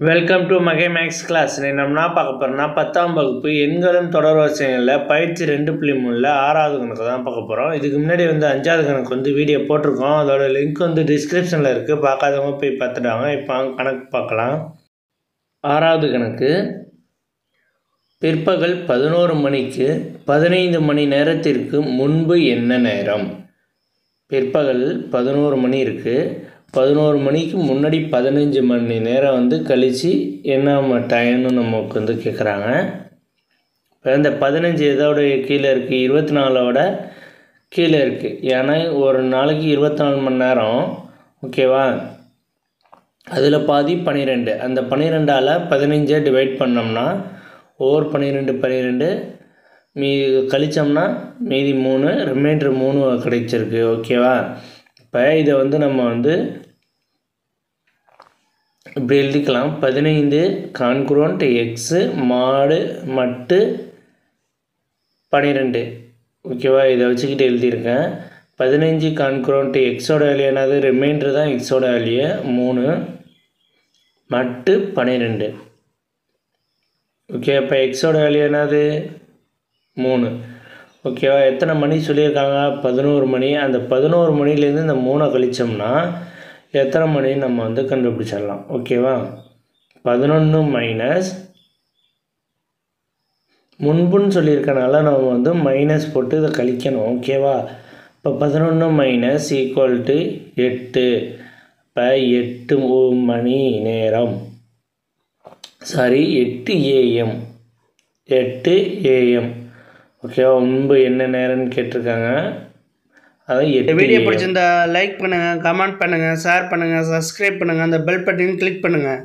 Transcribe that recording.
Welcome to மகே maths class. நம்ம என்ன பார்க்க போகிறோம்னா 10ஆம் வகுப்பு எண்களும் தொடர் வரிசைகளில் பயிற்சி 2.3 6வது கணக்கு தான் பார்க்க போகிறோம். இதுக்கு முன்னாடி 5வது கணக்கு வீடியோ போட்டிருக்கோம். அதோட லிங்க் டிஸ்கிரிப்ஷனில் இருக்குது. பார்க்காதவங்க போய் பார்த்துட்டாங்க. இப்போ கணக்கு பார்க்கலாம். 6வது கணக்கு. பிற்பகல் 11 மணிக்கு 15 மணி நேரத்திற்கு முன்பு என்ன நேரம்? பிற்பகல் 11 மணி இருக்குது. 11 மணிக்கு முன்னாடி 15 மணி நேரம் கழித்து என்ன டைம்னு நமக்கு கேட்குறாங்க. இப்போ இந்த 15 எதோட கீழே இருக்குது? 24ஓட கீழே இருக்குது. ஏன்னா ஒரு நாளைக்கு 24 மணி நேரம், ஓகேவா? அதில் பாதி 12. அந்த 12ஆல் 15 டிவைட் பண்ணோம்னா ஓவர் 12 கழித்தோம்னா மீதி 3, ரிமைண்டர் 3 கிடைச்சிருக்கு, ஓகேவா? இப்போ இதை நம்ம இப்படி எழுதிக்கலாம். 15 கான்குரண்ட் எக்ஸு மாடு மட்டு 12, ஓகேவா? இதை வச்சுக்கிட்டு எழுதியிருக்கேன். 15 கான்குரண்ட் எக்ஸோட வேல்யூ என்னது? ரிமைண்டர் தான் எக்ஸோட வேல்யூ 3 மட்டு 12, ஓகே. இப்போ எக்ஸோட வேல்யூ என்னது? 3, ஓகேவா? எத்தனை மணி சொல்லியிருக்காங்க? 11 மணி. அந்த 11 மணிலேருந்து இந்த 3 கழித்தோம்னா எத்தனை மணி நம்ம கண்டுபிடிச்சிடலாம், ஓகேவா? 11 மைனஸ் முன்புன்னு சொல்லியிருக்கனால நம்ம மைனஸ் போட்டு இதை கழிக்கணும், ஓகேவா? இப்போ 11 மைனஸ் ஈக்குவல் டு 8. இப்போ 8 மணி நேரம், சாரி 8 AM, 8 AM, ஓகேவா? முன்பு என்ன நேரம்னு கேட்டிருக்காங்க. அதான் 8. வீடியோ பிடிச்சிருந்தா லைக் பண்ணுங்கள், கமெண்ட் பண்ணுங்கள், ஷேர் பண்ணுங்கள், சப்ஸ்கிரைப் பண்ணுங்கள், அந்த பெல் பட்டன் கிளிக் பண்ணுங்கள்.